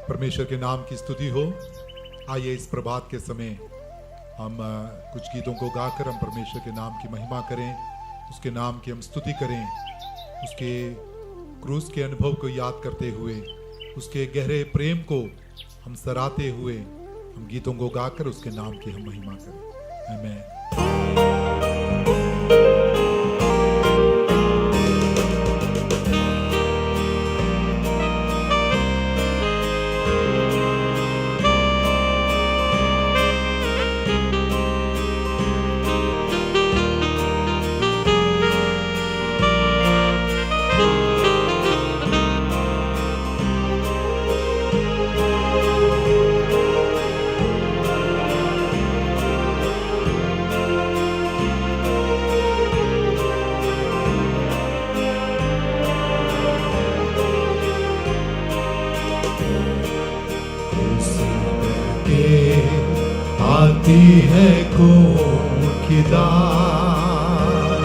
परमेश्वर के नाम की स्तुति हो। आइए इस प्रभात के समय हम कुछ गीतों को गाकर हम परमेश्वर के नाम की महिमा करें, उसके नाम की हम स्तुति करें, उसके क्रूस के अनुभव को याद करते हुए, उसके गहरे प्रेम को हम सराहते हुए हम गीतों को गाकर उसके नाम की हम महिमा करें। आमीन। आती है कौन की दात,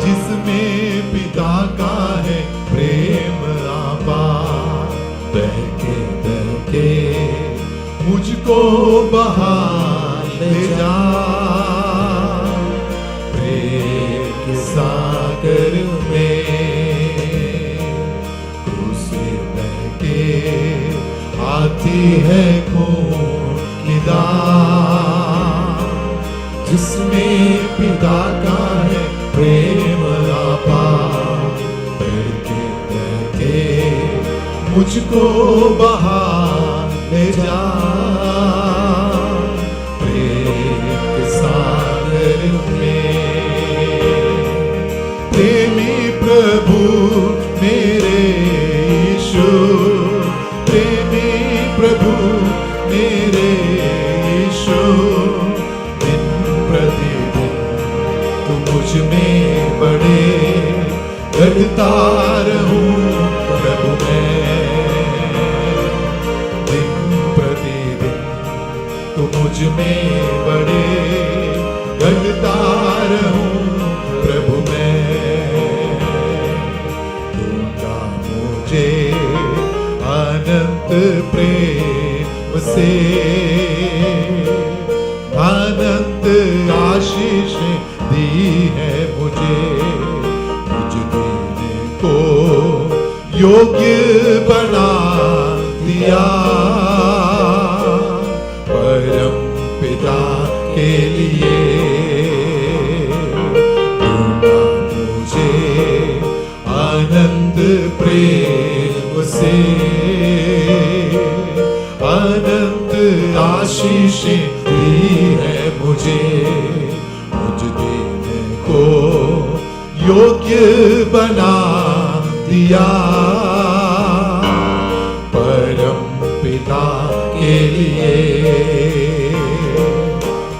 जिसमें पिता का है प्रेम आबाद। बहके बहके मुझको बहा ले जा, प्रेम के सागर में। क्रूस बहके आती है कौन की दात, जिसमें पिता का है प्रेम अपार। बहके बहके मुझको बहा ले जा, प्रेम के सागर में। प्रेमी प्रभु मेरे यीशु, प्रेमी प्रभु मेरे यीशु, दिन प्रतिदिन तू मुझ में बड़े घटता रहूं प्रभु मैं। दिन प्रतिदिन तू मुझ में बड़े घटता रहूं प्रभु मैं। दूंगा मुझे अनंत प्रेम से, अनंत आशीष दी है मुझे। मुझ देने को योग्य बना दिया, परम पिता के लिए। दूंगा मुझे अनंत प्रेम से, अनंत आशीष दी है मुझे। मुझ देने को योग्य बना दिया, परम पिता के लिए।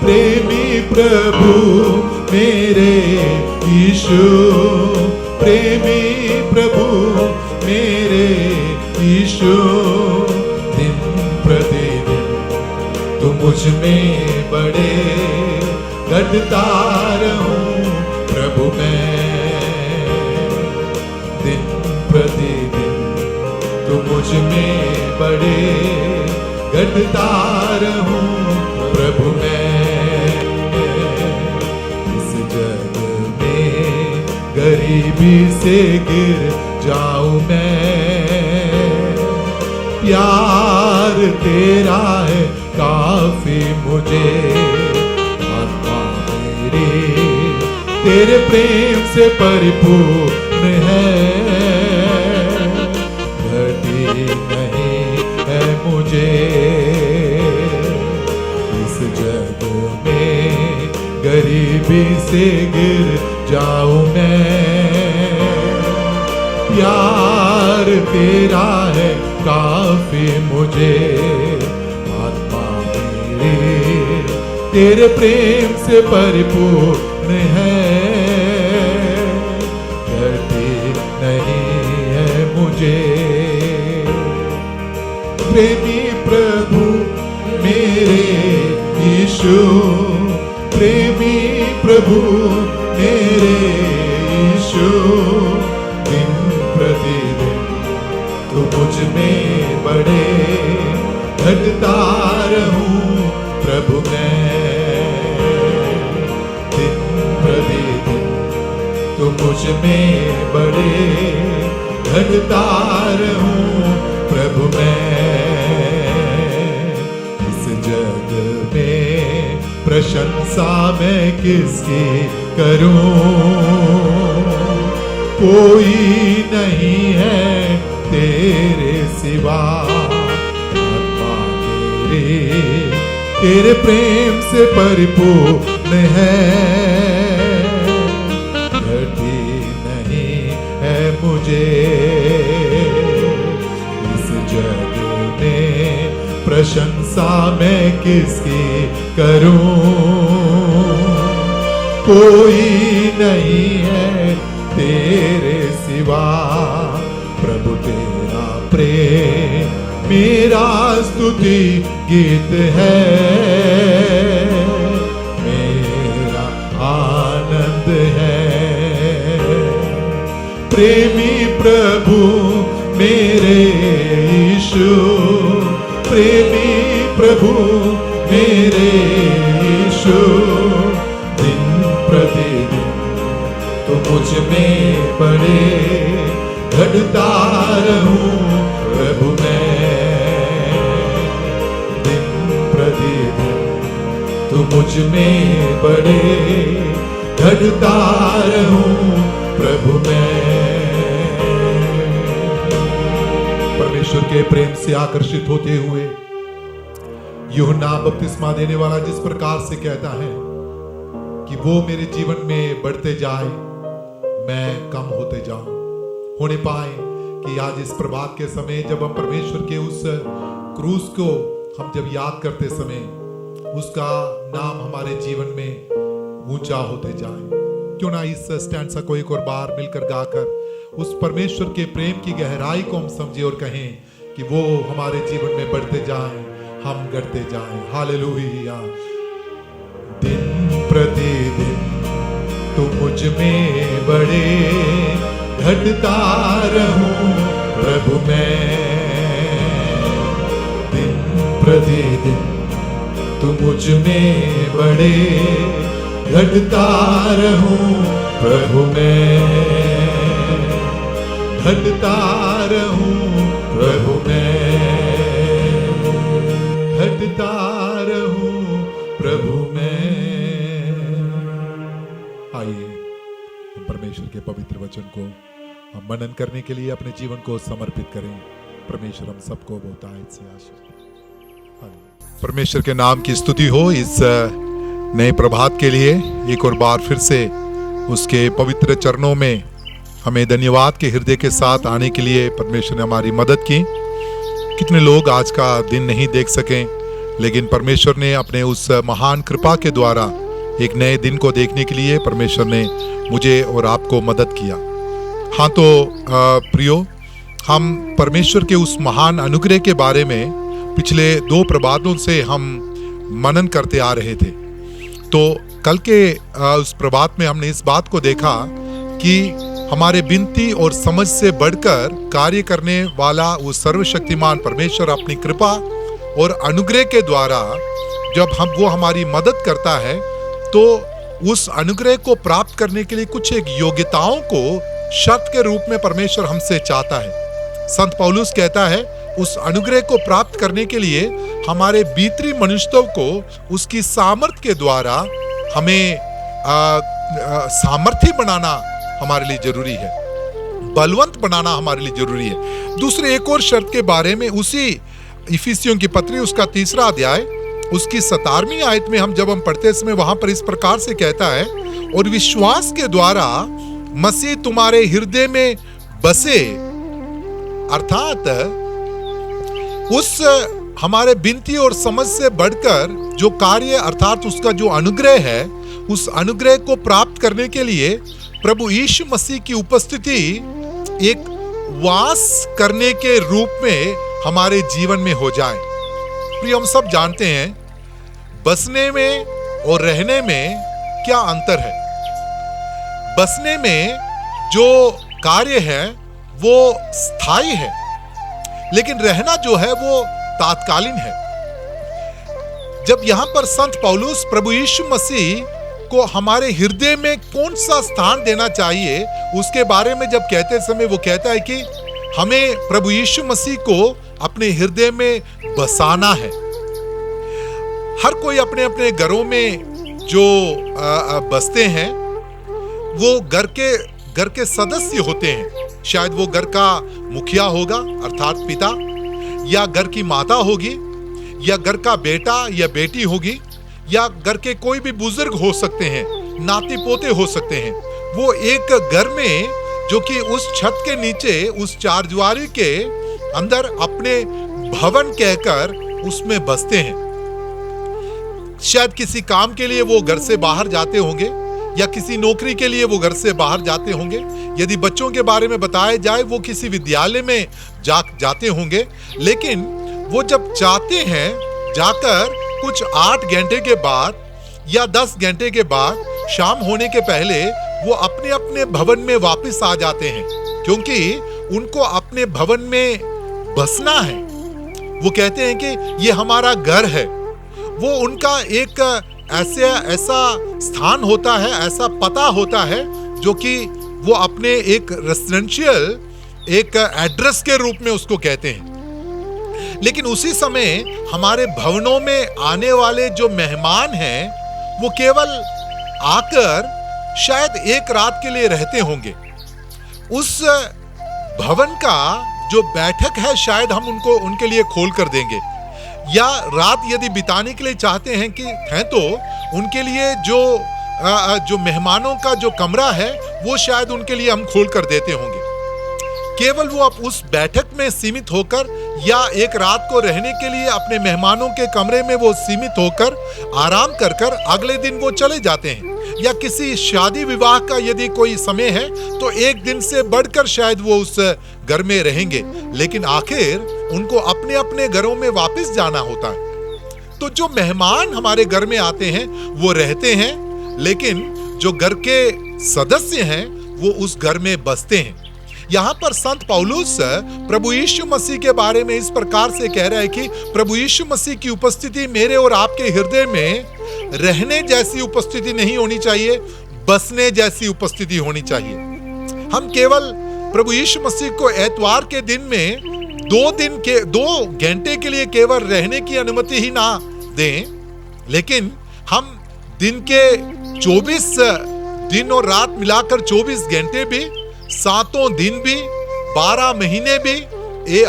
प्रेमी प्रभु मेरे यीशु, प्रेमी प्रभु मेरे यीशु, दिन प्रतिदिन तू मुझ में बड़े घटता रहूं प्रभु मैं। दिन प्रतिदिन तू मुझ में बड़े घटता रहूं प्रभु मैं। इस जग में गरीबी से गिर जाऊं मैं, प्यार तेरा है काफी मुझे। आत्मा मेरी तेरे प्रेम से परिपूर्ण है, घटी नहीं है मुझे। इस जग में गरीबी से गिर जाऊं मैं, प्यार तेरा है काफी मुझे। आत्मा मेरी तेरे प्रेम से परिपूर्ण है, घटी नहीं है मुझे। प्रेमी प्रभु मेरे यीशु, प्रेमी प्रभु मेरे यीशु, दिन प्रतिदिन तू मुझ में बड़े घटता रहूं प्रभु मैं, दिन प्रतिदिन तो मुझ में बड़े घटता रहूं प्रभु मैं। इस जग में प्रशंसा मैं किसकी करूं, कोई नहीं है तेरे सिवा। आत्मा तेरे प्रेम से परिपूर्ण है, घटी नहीं है मुझे इस जग में प्रशंसा मैं किसकी करूं, कोई नहीं है तेरे सिवा। प्रभु तेरा प्रेम मेरा स्तुति गीत है, मेरा आनंद है। प्रेमी प्रभु मेरे यीशु, प्रेमी प्रभु मेरे यीशु, दिन प्रतिदिन तो मुझ में बड़े घटता रहूं प्रभु मैं, दिन प्रतिदिन तो मुझ में बड़े घटता रहूं प्रभु मैं। परमेश्वर के प्रेम से आकर्षित होते हुए यूहन्ना बपतिस्मा देने वाला जिस प्रकार से कहता है कि वो मेरे जीवन में बढ़ते जाए मैं कम होते जाऊं, होने पाए कि आज इस प्रभात के समय जब हम परमेश्वर के उस क्रूस को हम जब याद करते समय उसका नाम हमारे जीवन में ऊंचा होते जाए। क्यों ना इस स्टैंडा को एक और बार मिलकर गाकर उस परमेश्वर के प्रेम की गहराई को हम समझे और कहें कि वो हमारे जीवन में बढ़ते जाएं, हम बढ़ते जाएं। हालेलुया। दिन प्रतिदिन तो मुझ में बड़े घटता रहूं प्रभु मैं, दिन प्रतिदिन तो मुझ में बड़े घटता रहूं प्रभु मैं, घटता रहूं प्रभु मैं, घटता रहूं प्रभु मैं। आइए हम परमेश्वर के पवित्र वचन को हम मनन करने के लिए अपने जीवन को समर्पित करें। परमेश्वर हम सबको बहुतायत से आशीष। परमेश्वर के नाम की स्तुति हो इस नए प्रभात के लिए। एक और बार फिर से उसके पवित्र चरणों में हमें धन्यवाद के हृदय के साथ आने के लिए परमेश्वर ने हमारी मदद की। कितने लोग आज का दिन नहीं देख सके, लेकिन परमेश्वर ने अपने उस महान कृपा के द्वारा एक नए दिन को देखने के लिए परमेश्वर ने मुझे और आपको मदद किया। हाँ तो प्रियो, हम परमेश्वर के उस महान अनुग्रह के बारे में पिछले 2 प्रभातों से हम मनन करते आ रहे थे। तो कल के उस प्रभात में हमने इस बात को देखा कि हमारे विनती और समझ से बढ़कर कार्य करने वाला वो सर्वशक्तिमान परमेश्वर अपनी कृपा और अनुग्रह के द्वारा जब वो हमारी मदद करता है तो उस अनुग्रह को प्राप्त करने के लिए कुछ एक योग्यताओं को शर्त के रूप में परमेश्वर हमसे चाहता है। संत पौलुस कहता है उस अनुग्रह को प्राप्त करने के लिए हमारे भीतरी मनुष्यों को उसकी सामर्थ्य के द्वारा हमें सामर्थ्य बनाना हमारे लिए जरूरी है, बलवंत बनाना हमारे लिए जरूरी है। दूसरे एक और शर्त के बारे में उसी इफिसियों की पत्री उसका 3रा अध्याय उसकी 17वीं आयत में हम पढ़ते समय वहां पर इस प्रकार से कहता है, और विश्वास के द्वारा मसीह तुम्हारे हृदय में बसे, अर्थात उस हमारे विनती और समझ से बढ़कर जो कार्य अर्थात उसका जो अनुग्रह है, उस अनुग्रह को प्राप्त करने के लिए प्रभु यीशु मसीह की उपस्थिति एक वास करने के रूप में हमारे जीवन में हो जाए। प्रिय, हम सब जानते हैं बसने में और रहने में क्या अंतर है। बसने में जो कार्य है वो स्थायी है, लेकिन रहना जो है वो तात्कालीन है। जब यहाँ पर संत पौलुस प्रभु यीशु मसीह को हमारे हृदय में कौन सा स्थान देना चाहिए उसके बारे में जब कहते समय वो कहता है कि हमें प्रभु यीशु मसीह को अपने हृदय में बसाना है। हर कोई अपने अपने घरों में जो बसते हैं वो घर के सदस्य होते हैं। शायद वो घर का मुखिया होगा अर्थात पिता, या घर की माता होगी, या घर का बेटा या बेटी होगी, या घर के कोई भी बुजुर्ग हो सकते हैं, नाती पोते हो सकते हैं। वो एक घर में जो कि उस छत के नीचे उस चारदीवारी के अंदर अपने भवन कहकर उसमें बसते हैं। शायद किसी काम के लिए वो घर से बाहर जाते होंगे या किसी नौकरी के लिए वो घर से बाहर जाते होंगे। यदि बच्चों के बारे में बताया जाए वो किसी विद्यालय में जाते होंगे। लेकिन वो जब जाते हैं जाकर कुछ 8 घंटे के बाद या 10 घंटे के बाद शाम होने के पहले वो अपने अपने भवन में वापस आ जाते हैं, क्योंकि उनको अपने भवन में बसना है। वो कहते हैं कि ये हमारा घर है। वो उनका एक ऐसा स्थान होता है, ऐसा पता होता है जो कि वो अपने एक रेसिडेंशियल एक एड्रेस के रूप में उसको कहते हैं। लेकिन उसी समय हमारे भवनों में आने वाले जो मेहमान हैं वो केवल आकर शायद एक रात के लिए रहते होंगे। उस भवन का जो बैठक है शायद हम उनके लिए खोल कर देंगे, या रात यदि बिताने के लिए चाहते हैं कि हैं तो उनके लिए जो मेहमानों का जो कमरा है वो शायद उनके लिए हम खोल कर देते होंगे। केवल वो अब उस बैठक में सीमित होकर या एक रात को रहने के लिए अपने मेहमानों के कमरे में वो सीमित होकर आराम कर अगले दिन वो चले जाते हैं। या किसी शादी विवाह का यदि कोई समय है तो एक दिन से बढ़कर शायद वो उस घर में रहेंगे, लेकिन आखिर उनको अपने अपने घरों में वापस जाना होता है। तो जो मेहमान हमारे घर में आते हैं वो रहते हैं, लेकिन जो घर के सदस्य हैं वो उस घर में बसते हैं। यहाँ पर संत पौलुस प्रभु यीशु मसीह के बारे में इस प्रकार से कह रहा है कि प्रभु यीशु मसीह की उपस्थिति मेरे और आपके हृदय में रहने जैसी उपस्थिति नहीं होनी चाहिए, बसने जैसी उपस्थिति होनी चाहिए। हम केवल प्रभु यीशु मसीह को एतवार के दिन में 2 घंटे के लिए केवल रहने की अनुमति ही ना दें, लेकिन हम दिन के 24 दिन और रात मिलाकर 24 घंटे भी, 7 दिन भी, 12 महीने भी,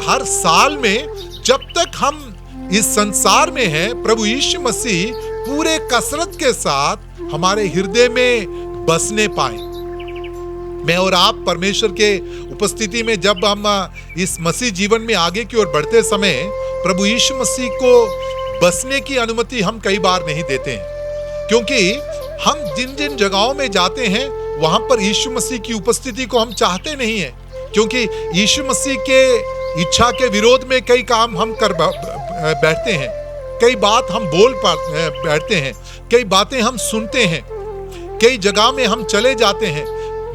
हर साल में जब तक हम इस संसार में हैं, प्रभु यीशु मसीह पूरे कसरत के साथ हमारे हृदय में बसने पाए। मैं और आप परमेश्वर के उपस्थिति में जब हम इस मसीह जीवन में आगे की ओर बढ़ते समय प्रभु यीशु मसीह को बसने की अनुमति हम कई बार नहीं देते हैं, क्योंकि हम जिन जिन जगहों में जाते हैं वहां पर यीशु मसीह की उपस्थिति को हम चाहते नहीं हैं, क्योंकि यीशु मसीह के इच्छा के विरोध में कई काम हम कर बैठते हैं, कई बात हम बोल बैठते हैं, कई बातें हम सुनते हैं, कई जगह में हम चले जाते हैं,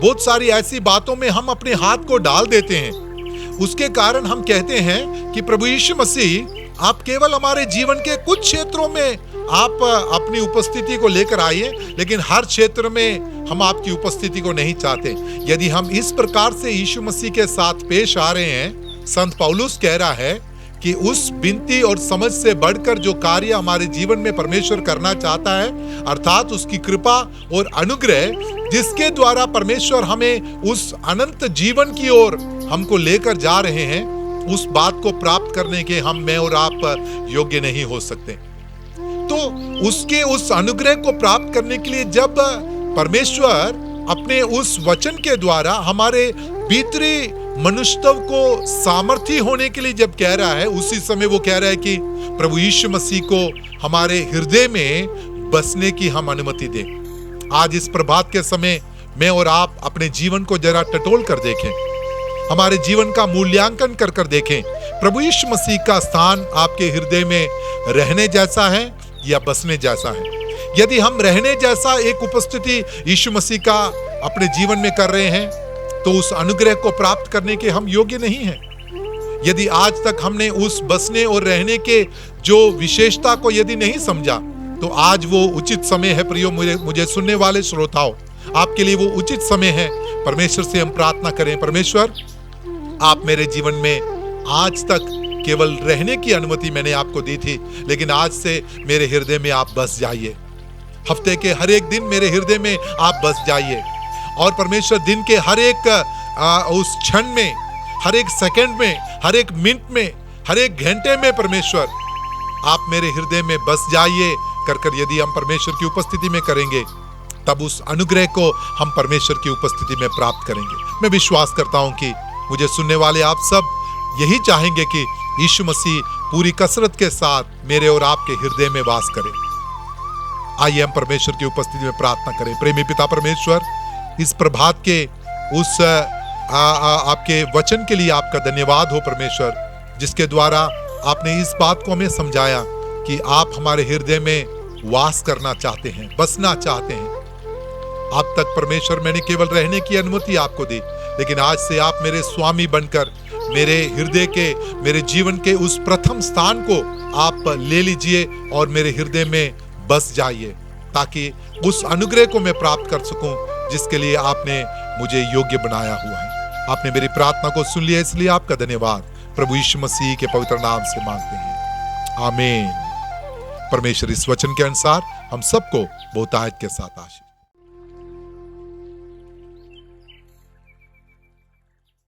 बहुत सारी ऐसी बातों में हम अपने हाथ को डाल देते हैं। उसके कारण हम कहते हैं कि प्रभु यीशु मसीह आप केवल हमारे जीवन के कुछ क्षेत्रों में आप अपनी उपस्थिति को लेकर आइए, लेकिन हर क्षेत्र में हम आपकी उपस्थिति को नहीं चाहते। यदि हम इस प्रकार से यीशु मसीह के साथ पेश आ रहे हैं, संत पौलुस कह रहा है कि उस विनती और समझ से बढ़कर जो कार्य हमारे जीवन में परमेश्वर करना चाहता है, अर्थात उसकी कृपा और अनुग्रह जिसके द्वारा परमेश्वर हमें उस अनंत जीवन की ओर हमको लेकर जा रहे हैं, उस बात को प्राप्त करने के मैं और आप योग्य नहीं हो सकते। तो उसके उस अनुग्रह को प्राप्त करने के लिए जब परमेश्वर अपने उस वचन के द्वारा हमारे भीतरी मनुष्यत्व को सामर्थी होने के लिए जब कह रहा है, उसी समय वो कह रहा है कि प्रभु यीशु मसीह को हमारे हृदय में बसने की हम अनुमति दें। आज इस प्रभात के समय मैं और आप अपने जीवन को जरा टटोल कर देखें, हमारे जीवन का मूल्यांकन कर कर देखें। प्रभु यीशु मसीह का स्थान आपके हृदय में रहने जैसा है या बसने जैसा है? यदि हम रहने जैसा एक उपस्थिति यीशु मसीह का अपने जीवन में कर रहे हैं तो उस अनुग्रह को प्राप्त करने के हम योग्य नहीं हैं। यदि आज तक हमने उस बसने और रहने के जो विशेषता को यदि नहीं समझा, तो आज वो उचित समय है प्रियो, मुझे सुनने वाले श्रोताओं, आपके लिए वो उचित समय है। परमेश्वर से हम प्रार्थना करें, परमेश्वर आप मेरे जीवन में आज तक केवल रहने की अनुमति मैंने आपको दी थी, लेकिन आज से मेरे हृदय में आप बस जाइए। हफ्ते के हर एक दिन मेरे हृदय में आप बस जाइए, और परमेश्वर दिन के हर एक उस क्षण में, हर एक सेकंड में, हर एक मिनट में, हर एक घंटे में परमेश्वर आप मेरे हृदय में बस जाइए कर यदि हम परमेश्वर की उपस्थिति में करेंगे, तब उस अनुग्रह को हम परमेश्वर की उपस्थिति में प्राप्त करेंगे। मैं विश्वास करता हूं कि मुझे सुनने वाले आप सब यही चाहेंगे कि यीशु मसीह पूरी कसरत के साथ मेरे और आपके हृदय में वास करे। आइए हम परमेश्वर की उपस्थिति में प्रार्थना करें। प्रेमी पिता परमेश्वर, इस प्रभात के उस आपके वचन के लिए आपका धन्यवाद हो परमेश्वर, जिसके द्वारा आपने इस बात को हमें समझाया कि आप हमारे हृदय में वास करना चाहते हैं, बसना चाहते हैं। अब तक परमेश्वर मैंने केवल रहने की अनुमति आपको दी, लेकिन आज से आप मेरे स्वामी बनकर मेरे हृदय के, मेरे जीवन के उस प्रथम स्थान को आप ले लीजिए और मेरे हृदय में बस जाइए, ताकि उस अनुग्रह को मैं प्राप्त कर सकूं जिसके लिए आपने मुझे योग्य बनाया हुआ है। आपने मेरी प्रार्थना को सुन लिया, इसलिए आपका धन्यवाद। प्रभु यीशु मसीह के पवित्र नाम से मांगते हैं, आमीन। परमेश्वर इस वचन के अनुसार हम सबको बहुतायत के साथ आशीष